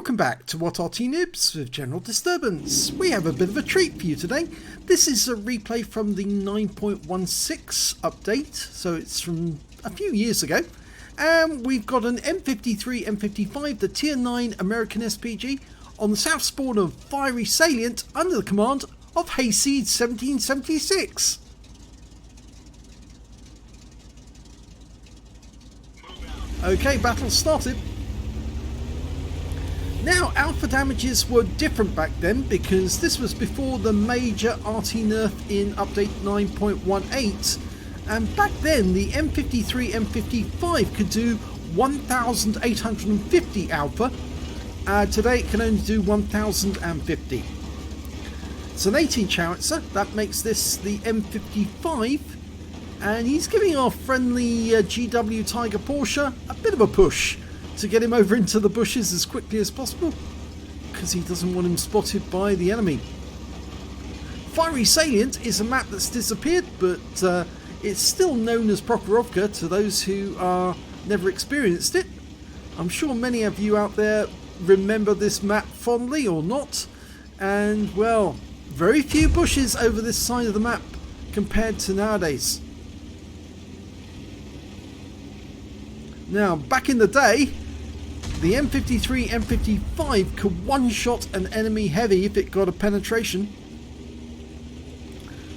Welcome back to What Arty Noobs with General Disturbance. We have a bit of a treat for you today. This is a replay from the 9.16 update, so it's from a few years ago. And we've got an M53, M55, the Tier 9 American SPG, on the south spawn of Fiery Salient under the command of Hayseed 1776. Okay, battle started. Now, alpha damages were different back then because this was before the major Arty nerf in update 9.18, and back then the M53, M55 could do 1850 alpha. Today it can only do 1050. It's an 18-inch howitzer, that makes this the M55, and he's giving our friendly GW Tiger Porsche a bit of a push to get him over into the bushes as quickly as possible, because he doesn't want him spotted by the enemy. Fiery Salient is a map that's disappeared, but it's still known as Prokhorovka to those who are never experienced it. I'm sure many of you out there remember this map fondly or not, and well, very few bushes over this side of the map compared to nowadays. Now, back in the day, the M53, M55 could one-shot an enemy heavy if it got a penetration.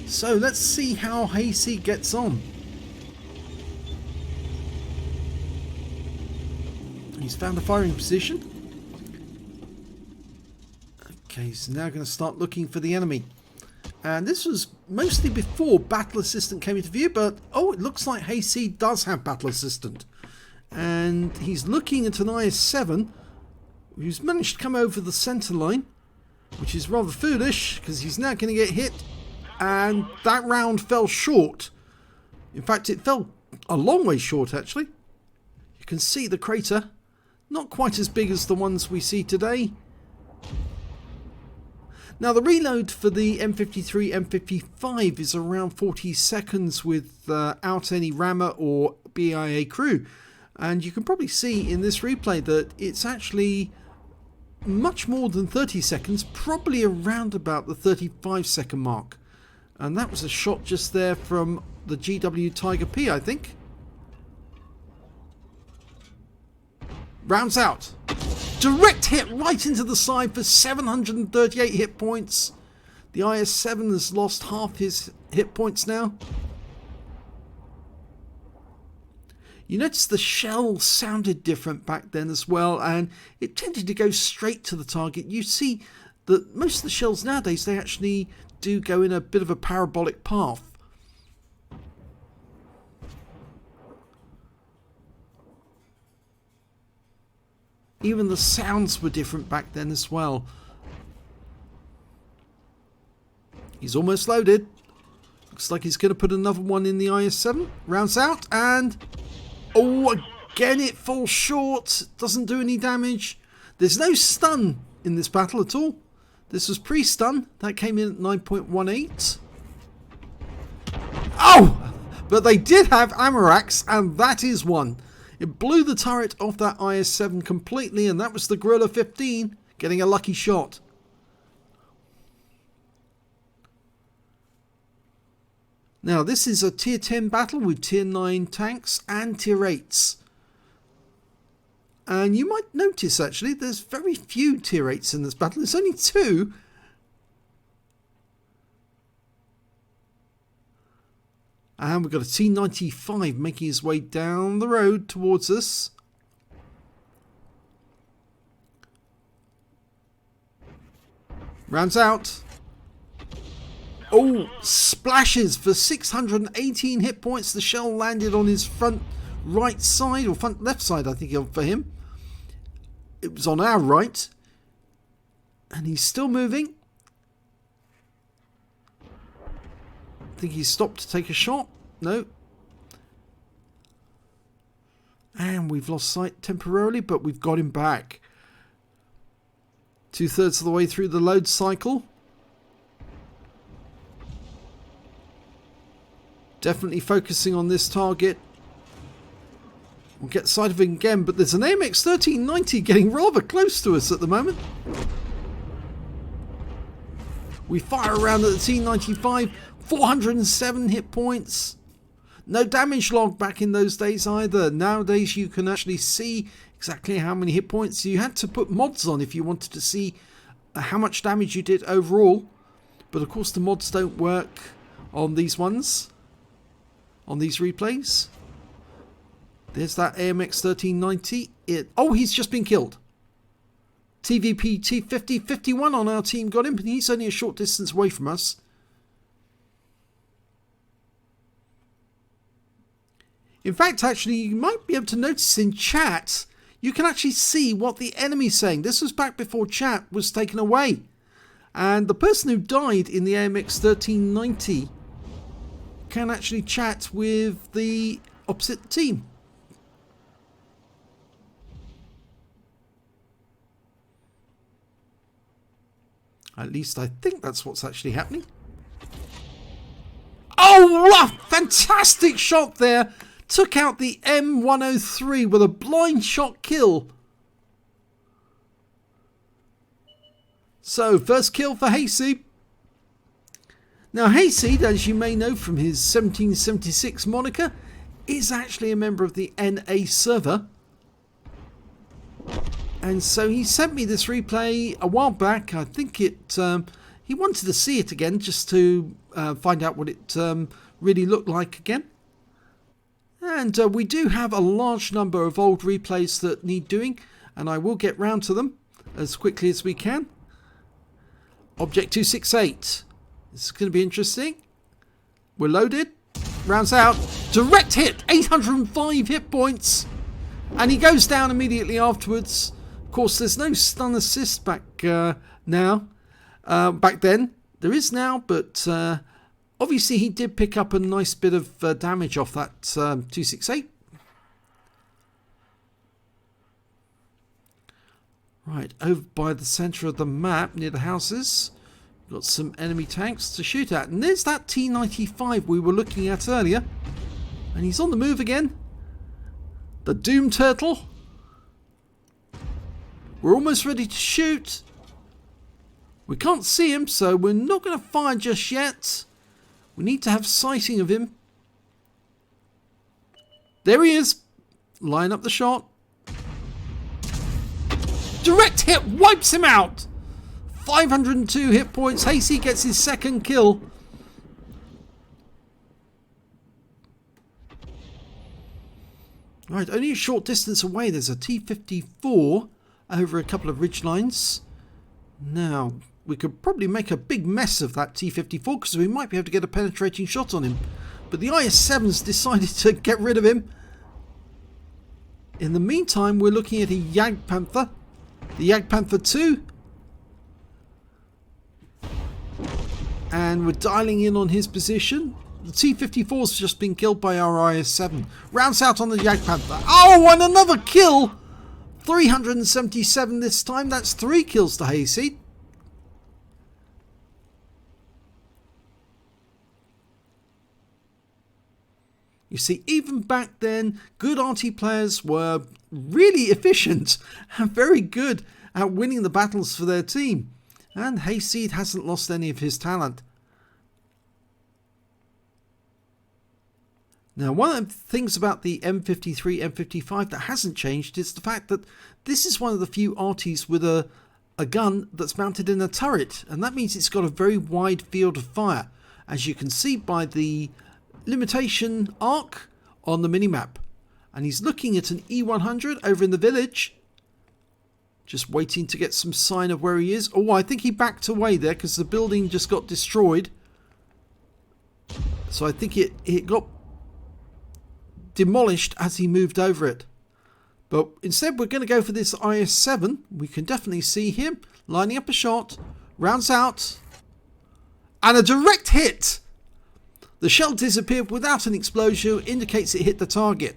So let's see how Hayseed gets on. He's found a firing position. Okay, he's now going to start looking for the enemy. And this was mostly before Battle Assistant came into view, but oh, it looks like Hayseed does have Battle Assistant. And he's looking at an IS-7 who's managed to come over the centre line, which is rather foolish because he's now going to get hit, and that round fell short. In fact, it fell a long way short actually. You can see the crater, not quite as big as the ones we see today. Now, the reload for the M53, M55 is around 40 seconds without any rammer or BIA crew. And you can probably see in this replay that it's actually much more than 30 seconds, probably around about the 35-second mark. And that was a shot just there from the GW Tiger P, I think. Rounds out. Direct hit right into the side for 738 hit points. The IS-7 has lost half his hit points now. You notice the shell sounded different back then as well, and it tended to go straight to the target. You see that most of the shells nowadays, they actually do go in a bit of a parabolic path. Even the sounds were different back then as well. He's almost loaded. Looks like he's going to put another one in the IS-7. Rounds out, and oh, again it falls short. Doesn't do any damage. There's no stun in this battle at all. This was pre-stun. That came in at 9.18. Oh! But they did have Amarax, and that is one. It blew the turret off that IS-7 completely, and that was the Gorilla 15 getting a lucky shot. Now, this is a Tier 10 battle with Tier 9 tanks and Tier 8s. And you might notice, actually, there's very few Tier 8s in this battle. There's only 2. And we've got a T-95 making his way down the road towards us. Rounds out. Oh, splashes for 618 hit points. The shell landed on his front right side, or front left side, I think, for him. It was on our right. And he's still moving. I think he's stopped to take a shot. No. And we've lost sight temporarily, but we've got him back. 2/3 of the way through the load cycle. Definitely focusing on this target. We'll get sight of him again, but there's an AMX 1390 getting rather close to us at the moment. We fire around at the T95, 407 hit points. No damage log back in those days either. Nowadays you can actually see exactly how many hit points. You had to put mods on if you wanted to see how much damage you did overall. But of course the mods don't work on these ones, on these replays. There's that AMX 1390. Oh, he's just been killed. TVP T50 51 on our team got him, and he's only a short distance away from us. In fact, actually, you might be able to notice in chat, you can actually see what the enemy's saying. This was back before chat was taken away. And the person who died in the AMX 1390 can actually chat with the opposite team. At least I think that's what's actually happening. Oh, what a fantastic shot there. Took out the M103 with a blind shot kill. So, first kill for Hayseed. Now, Hayseed, as you may know from his 1776 moniker, is actually a member of the NA server. And so he sent me this replay a while back. I think he wanted to see it again just to find out what it really looked like again. And we do have a large number of old replays that need doing, and I will get round to them as quickly as we can. Object 268. This is going to be interesting. We're loaded. Rounds out. Direct hit. 805 hit points. And he goes down immediately afterwards. Of course, there's no stun assist back now. Back then. There is now, but obviously he did pick up a nice bit of damage off that 268. Right, over by the centre of the map, near the houses. Got some enemy tanks to shoot at. And there's that T95 we were looking at earlier. And he's on the move again. The Doom Turtle. We're almost ready to shoot. We can't see him, so we're not going to fire just yet. We need to have sighting of him. There he is. Line up the shot. Direct hit wipes him out. 502 hit points. Hasey gets his second kill. Right, only a short distance away there's a T54 over a couple of ridge lines. Now, we could probably make a big mess of that T54 because we might be able to get a penetrating shot on him. But the IS-7's decided to get rid of him. In the meantime, we're looking at a Jagdpanther. The Jagdpanther 2. And we're dialing in on his position. The T-54's just been killed by our IS-7. Rounds out on the Jagdpanther. Oh, and another kill! 377 this time. That's 3 kills to Hayseed. You see, even back then, good Arty players were really efficient and very good at winning the battles for their team. And Hayseed hasn't lost any of his talent. Now, one of the things about the M53, M55 that hasn't changed is the fact that this is one of the few Artys with a gun that's mounted in a turret. And that means it's got a very wide field of fire, as you can see by the limitation arc on the minimap. And he's looking at an E100 over in the village. Just waiting to get some sign of where he is. Oh, I think he backed away there because the building just got destroyed. So I think it got demolished as he moved over it. But instead we're going to go for this IS-7. We can definitely see him lining up a shot. Rounds out. And a direct hit. The shell disappeared without an explosion. Indicates it hit the target.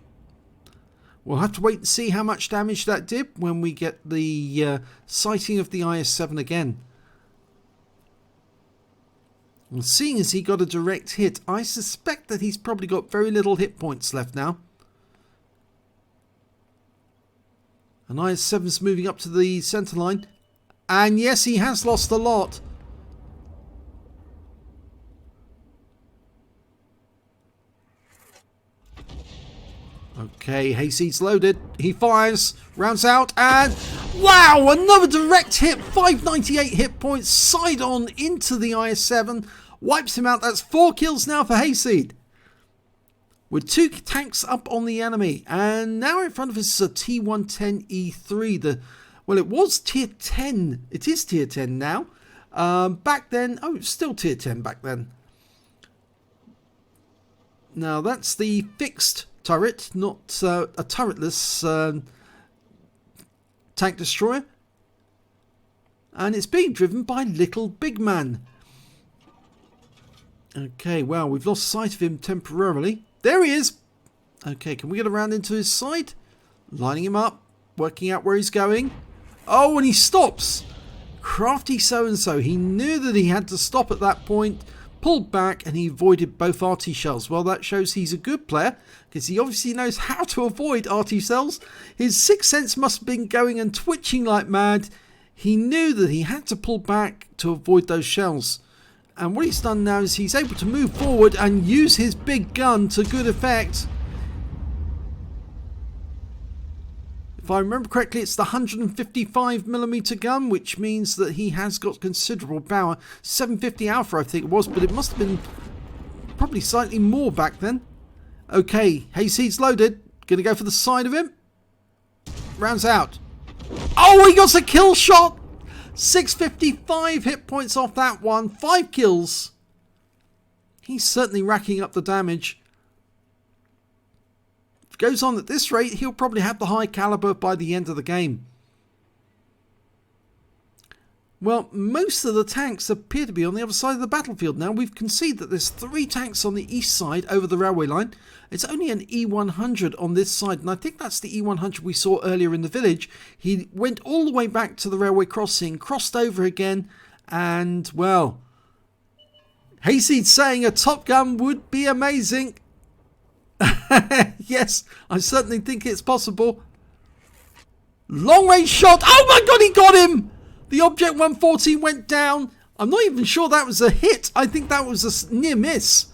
We'll have to wait and see how much damage that did when we get the sighting of the IS-7 again. Well, seeing as he got a direct hit, I suspect that he's probably got very little hit points left now. And IS-7's moving up to the centre line. And yes, he has lost a lot. Okay, Hayseed's loaded. He fires, rounds out, and wow, another direct hit. 598 hit points, side on into the IS-7. Wipes him out. That's 4 kills now for Hayseed. With 2 tanks up on the enemy. And now in front of us is a T110E3. Well, it was tier 10. It is tier 10 now. Back then, oh, it's still tier 10 back then. Now that's the fixed turret, not a turretless tank destroyer. And it's being driven by Little Big Man. Okay, well, we've lost sight of him temporarily. There he is. Okay, can we get around into his side? Lining him up, working out where he's going. Oh, and he stops. Crafty so-and-so. He knew that he had to stop at that point, pulled back, and he avoided both Arty shells. Well, that shows he's a good player, because he obviously knows how to avoid Arty shells. His sixth sense must have been going and twitching like mad. He knew that he had to pull back to avoid those shells. And what he's done now is he's able to move forward and use his big gun to good effect. If I remember correctly, it's the 155mm gun, which means that he has got considerable power. 750 alpha, I think it was, but it must have been probably slightly more back then. Okay, Hayseed's loaded. Gonna go for the side of him. Rounds out. Oh, he got a kill shot! 655 hit points off that one. 5 kills. He's certainly racking up the damage. If it goes on at this rate, he'll probably have the high caliber by the end of the game. Well, most of the tanks appear to be on the other side of the battlefield now. We've conceded that there's 3 tanks on the east side over the railway line. It's only an E100 on this side, and I think that's the E100 we saw earlier in the village. He went all the way back to the railway crossing, crossed over again, and, well, Hayseed's saying a Top Gun would be amazing. Yes, I certainly think it's possible. Long range shot. Oh my god, he got him! The Object 140 went down. I'm not even sure that was a hit. I think that was a near miss.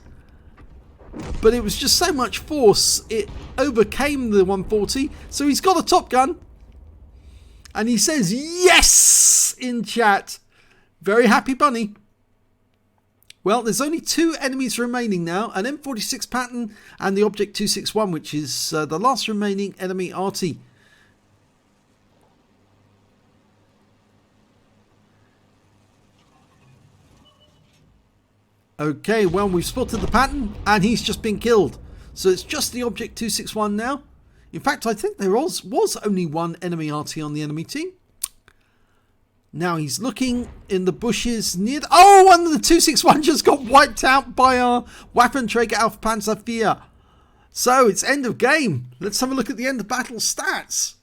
But it was just so much force, it overcame the 140. So he's got a Top Gun. And he says yes in chat. Very happy bunny. Well, there's only 2 enemies remaining now. An M46 Patton and the Object 261, which is the last remaining enemy, Arty. Okay, well, we've spotted the Patton and he's just been killed. So it's just the Object 261 now. In fact, I think there was only 1 enemy Arty on the enemy team. Now he's looking in the bushes near the... Oh, and the 261 just got wiped out by our Waffenträger Alpha Panzer IV. So it's end of game. Let's have a look at the end of battle stats.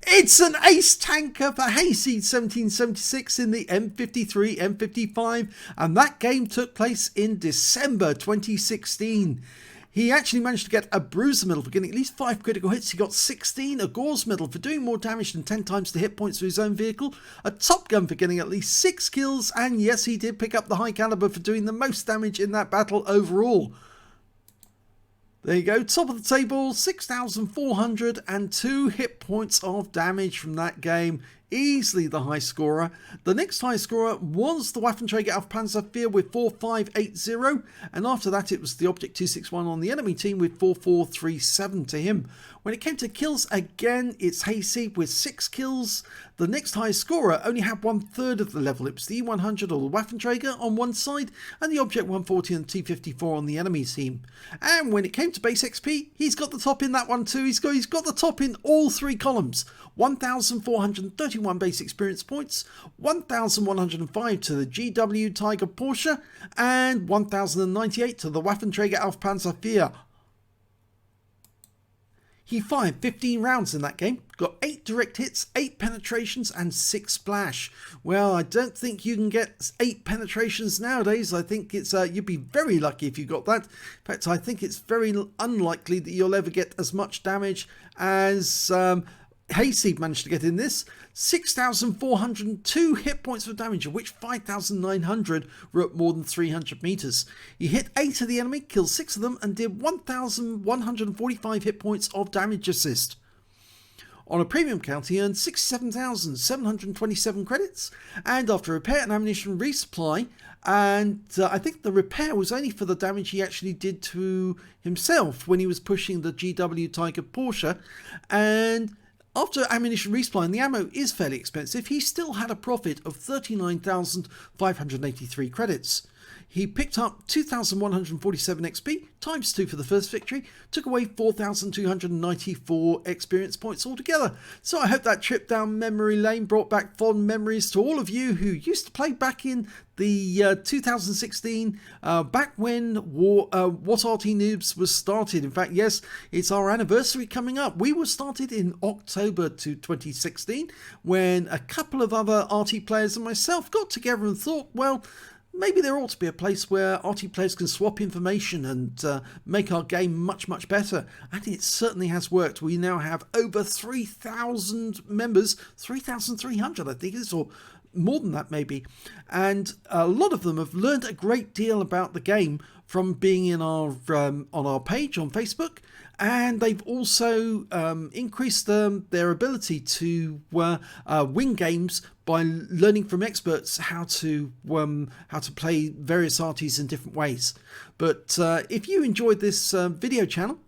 It's an ace tanker for Hayseed 1776 in the M53, M55, and that game took place in December 2016. He actually managed to get a Bruiser medal for getting at least 5 critical hits. He got 16, a Gore's medal for doing more damage than 10 times the hit points of his own vehicle, a Top Gun for getting at least 6 kills, and yes, he did pick up the high caliber for doing the most damage in that battle overall. There you go, top of the table, 6,402 hit points of damage from that game. Easily the high scorer. The next high scorer was the Waffenträger Alpha Panzer IV with 4580, and after that it was the Object 261 on the enemy team with 4437 to him. When it came to kills, again, it's Hayseed with 6 kills. The next high scorer only had 1/3 of the level. It was the E100 or the Waffenträger on one side, and the Object 140 and T54 on the enemy team. And when it came to base XP, he's got the top in that one too. He's got the top in all 3 columns. 1,431 base experience points, 1,105 to the GW Tiger Porsche, and 1,098 to the Waffenträger Alpha Panzer IV. He fired 15 rounds in that game, got 8 direct hits, 8 penetrations and 6 splash. Well, I don't think you can get 8 penetrations nowadays. I think it's you'd be very lucky if you got that. In fact, I think it's very unlikely that you'll ever get as much damage as Hayseed managed to get in this. 6,402 hit points of damage, of which 5,900 were at more than 300 meters. He hit 8 of the enemy, killed 6 of them, and did 1,145 hit points of damage assist. On a premium count, he earned 67,727 credits, and after repair and ammunition resupply, and I think the repair was only for the damage he actually did to himself when he was pushing the GW Tiger Porsche, and after ammunition resupply, and the ammo is fairly expensive, he still had a profit of 39,583 credits. He picked up 2,147 XP, times 2 for the first victory, took away 4,294 experience points altogether. So I hope that trip down memory lane brought back fond memories to all of you who used to play back in the 2016, back when What Arty Noobs was started. In fact, yes, it's our anniversary coming up. We were started in October 2016 when a couple of other Arty players and myself got together and thought, well, maybe there ought to be a place where Arty players can swap information and make our game much, much better. And it certainly has worked. We now have over 3,000 members, 3,300 I think it is, or more than that maybe. And a lot of them have learned a great deal about the game from being in our on our page on Facebook. And they've also increased their ability to win games by learning from experts how to play various arties in different ways. But if you enjoyed this video channel,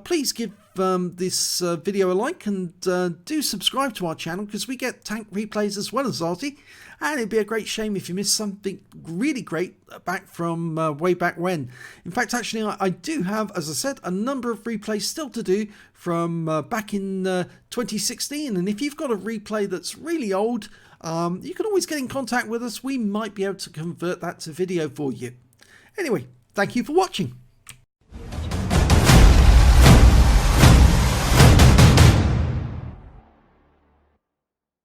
please give this video a like, and do subscribe to our channel, because we get tank replays as well as Arty, and it'd be a great shame if you missed something really great back from way back when. In fact, actually, I do have, as I said, a number of replays still to do from back in 2016, and if you've got a replay that's really old, you can always get in contact with us. We might be able to convert that to video for you. Anyway, thank you for watching.